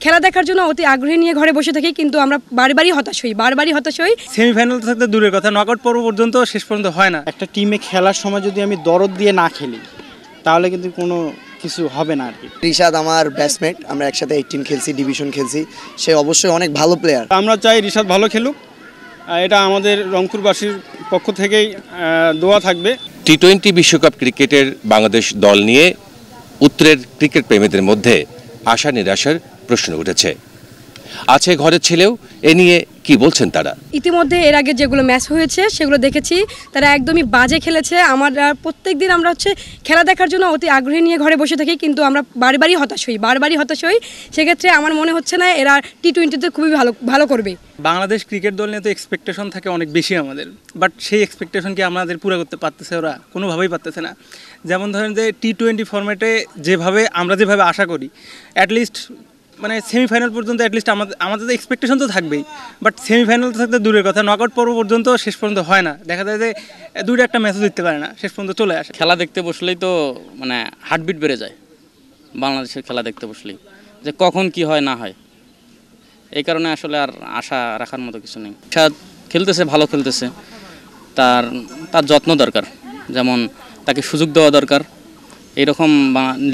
খেলা দেখার জন্য অতি আগ্রহী নিয়ে ঘরে বসে থাকি, কিন্তু আমরা বারবারই হতাশ হই। সেমিফাইনাল থাকতে দূরের কথা, নকআউট পর্ব পর্যন্ত শেষ পর্যন্ত হয় না। একটা টিমে খেলার সময় যদি আমি দরদ দিয়ে না খেলি তাহলে কিন্তু কোনো কিছু হবে না আর কি। রিশাদ আমার ব্যাটসম্যান, আমরা একসাথে 18 খেলছি, ডিভিশন খেলছি, সে অবশ্যই অনেক ভালো প্লেয়ার। আমরা চাই রিশাদ ভালো খেলুক, এটা আমাদের রংপুরবাসীর পক্ষ থেকেই দোয়া থাকবে। টি-20 বিশ্বকাপ ক্রিকেটের বাংলাদেশ দল নিয়ে উত্তরের ক্রিকেট প্রেমীদের মধ্যে আশা নিরাশার প্রশ্ন উঠেছে। আছে ঘরের ছেলেও, এ নিয়ে কি বলছেন তারা? ইতিমধ্যে এর আগে যেগুলো ম্যাচ হয়েছে সেগুলো দেখেছি, তারা একদমই বাজে খেলেছে। আমরা প্রত্যেক দিন আমরা খেলা দেখার জন্য অতি আগ্রহী নিয়ে ঘরে বসে থাকি, কিন্তু আমরা বারবারই হতাশ হই। সেক্ষেত্রে আমার মনে হচ্ছে না এরা টি-20তে খুবই ভালো করবে। বাংলাদেশ ক্রিকেট দল নিয়ে তো এক্সপেকটেশন থাকে অনেক বেশি আমাদের, বাট সেই এক্সপেকটেশনকে আমাদের পুরো করতে পারতেছে ওরা? কোনোভাবেই পারতেছে না। যেমন ধরেন যে টি-20 ফরম্যাটে আমরা যেভাবে আশা করি, অ্যাটলিস্ট মানে সেমিফাইনাল পর্যন্ত অ্যাটলিস্ট আমাদের এক্সপেকটেশন তো থাকবেই, বাট সেমিফাইনাল থাকতে দূরের কথা, নকআউট পর্ব পর্যন্ত শেষ পর্যন্ত হয় না। দেখা যায় যে দুইটা একটা ম্যাচও জিততে পারে না, শেষ পর্যন্ত চলে আসে। খেলা দেখতে বসলেই তো মানে হার্টবিট বেড়ে যায় বাংলাদেশের খেলা দেখতে বসলেই, যে কখন কি হয় না হয়। এই কারণে আসলে আর আশা রাখার মতো কিছু নেই। খেলতেছে, ভালো খেলতেছে, তার যত্ন দরকার, যেমন তাকে সুযোগ দেওয়া দরকার। এইরকম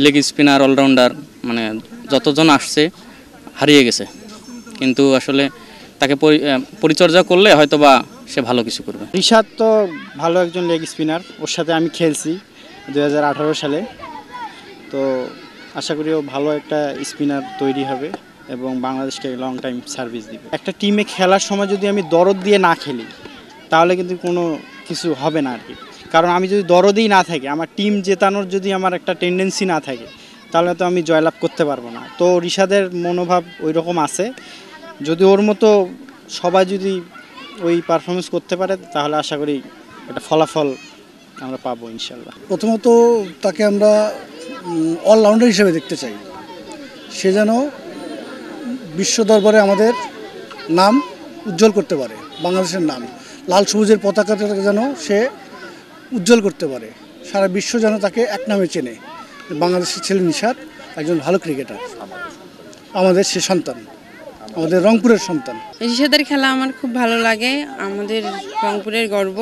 লেগ স্পিনার, অলরাউন্ডার মানে যতজন আসছে হারিয়ে গেছে, কিন্তু আসলে তাকে পরিচর্যা করলে হয়তো বা সে ভালো কিছু করবে। রিশাদ তো ভালো একজন লেগ স্পিনার, ওর সাথে আমি খেলছি 2018 সালে। তো আশা করি ও ভালো একটা স্পিনার তৈরি হবে এবং বাংলাদেশকে লং টাইম সার্ভিস দিবে। একটা টিমে খেলার সময় যদি আমি দরদ দিয়ে না খেলি তাহলে কিন্তু কোনো কিছু হবে না আর কি। কারণ আমি যদি দরদেই না থাকি, আমার টিম জেতানোর যদি আমার একটা টেন্ডেন্সি না থাকে, তাহলে তো আমি জয়লাভ করতে পারবো না। তো রিশাদের মনোভাব ওই রকম আছে, যদি ওর মতো সবাই যদি ওই পারফরমেন্স করতে পারে তাহলে আশা করি একটা ফলাফল আমরা পাবো ইনশাল্লাহ। প্রথমত তাকে আমরা অলরাউন্ডার হিসেবে দেখতে চাই, সে যেন বিশ্ব দরবারে আমাদের নাম উজ্জ্বল করতে পারে, বাংলাদেশের নাম লাল সবুজের পতাকাটা যেন সে উজ্জ্বল করতে পারে, সারা বিশ্ব যেন তাকে এক নামে চেনে। বাংলাদেশের ছেলে রিশাদ একজন ভালো ক্রিকেটার, আমাদের সে সন্তান, আমাদের রংপুরের সন্তান। রিশাদের খেলা আমার খুব ভালো লাগে, আমাদের রংপুরের গর্ব।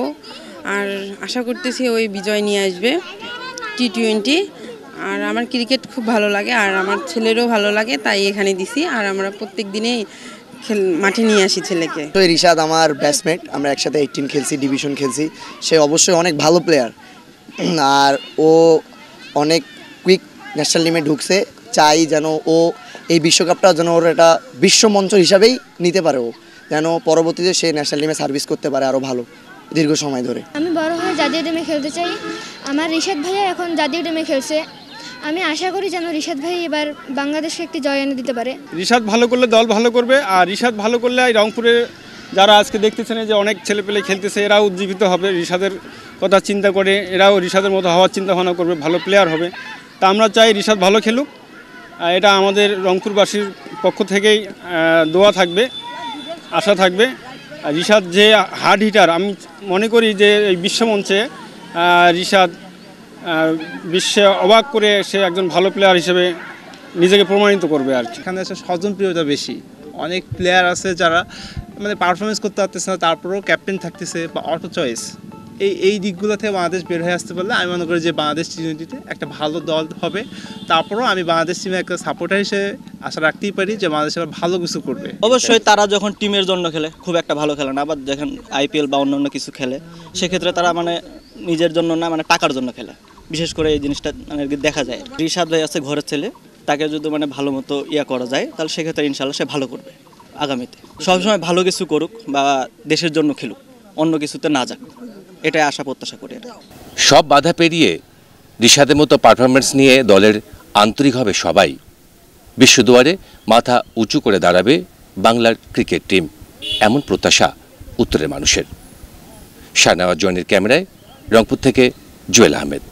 আর আশা করতেছি ওই বিজয় নিয়ে আসবে টি-20। আর আমার ক্রিকেট খুব ভালো লাগে, আর আমার ছেলেরও ভালো লাগে, তাই এখানে দিছি। আর আমরা প্রত্যেক দিনেই মাঠে নিয়ে আসি ছেলেকে। তো রিশাদ আমার ব্যাটসম্যান, আমরা একসাথে 18 খেলছি, ডিভিশন খেলছি, সে অবশ্যই অনেক ভালো প্লেয়ার। আর ও অনেক কুইক ন্যাশনাল টিমে ঢুকছে, চাই যেন ও এই বিশ্বকাপটা যেন ওর একটা বিশ্বমঞ্চ হিসাবেই নিতে পারে, ও যেন পরবর্তীতে সে ন্যাশনাল টিমে সার্ভিস করতে পারে আরও ভালো দীর্ঘ সময় ধরে। আমি বড় হয়ে জাতীয় টিমে খেলতে চাই। আমার রিশাদ ভাইয়া এখন জাতীয় টিমে খেলছে, আমি আশা করি যেন রিশাদ ভাই এবার বাংলাদেশকে একটি জয় এনে দিতে পারে। রিশাদ ভালো করলে দল ভালো করবে, আর রিশাদ ভালো করলে রংপুরে যারা আজকে দেখতেছেন যে অনেক ছেলেপেলে খেলতেছে, এরাও উজ্জীবিত হবে, রিশাদের কথা চিন্তা করে এরাও রিশাদের মতো হওয়ার চিন্তা ভাবনা করবে, ভালো প্লেয়ার হবে। তা আমরা চাই রিশাদ ভালো খেলুক, এটা আমাদের রংপুরবাসীর পক্ষ থেকেই দোয়া থাকবে, আশা থাকবে। রিশাদ যে হার্ড হিটার, আমি মনে করি যে এই বিশ্বমঞ্চে রিশাদ বিশ্বে অবাক করে সে একজন ভালো প্লেয়ার হিসেবে নিজেকে প্রমাণিত করবে আর কি। এখানে স্বজনপ্রিয়তা বেশি, অনেক প্লেয়ার আছে যারা মানে পারফরমেন্স করতে পারতেছে না, তারপরেও ক্যাপ্টেন থাকতেছে বা অটো চয়েস, এই দিকগুলো থেকে বাংলাদেশ বের হয়ে আসতে পারলে আমি মনে করি যে বাংলাদেশ টি-20তে একটা ভালো দল হবে। তারপরেও আমি বাংলাদেশ টিমে একটা সাপোর্টার হিসেবে আশা রাখতেই পারি যে বাংলাদেশ আবার ভালো কিছু করবে। অবশ্যই তারা যখন টিমের জন্য খেলে খুব একটা ভালো খেলে না, আবার যখন আইপিএল বা অন্যান্য কিছু খেলে সেক্ষেত্রে তারা মানে নিজের জন্য না, মানে টাকার জন্য খেলে। বিশেষ করে এই জিনিসটা মানে দেখা যায়। রিশাদ ভাই আছে ঘরের ছেলে, তাকে যদি মানে ভালো মতো করা যায় তাহলে সেক্ষেত্রে ইনশাল্লাহ সে ভালো করবে আগামীতে। সবসময় ভালো কিছু করুক বা দেশের জন্য খেলুক, অন্য কিছুতে না যাক, এটাই আশা প্রত্যাশা করি। সব বাধা পেরিয়ে রিশাদের মতো পারফরমেন্স নিয়ে দলের আন্তরিক হবে সবাই। বিশ্বদুয়ারে মাথা উঁচু করে দাঁড়াবে বাংলার ক্রিকেট টিম, এমন প্রত্যাশা উত্তরের মানুষের। শাহনেওয়াজ জয়নের ক্যামেরায় রংপুর থেকে জুয়েল আহমেদ।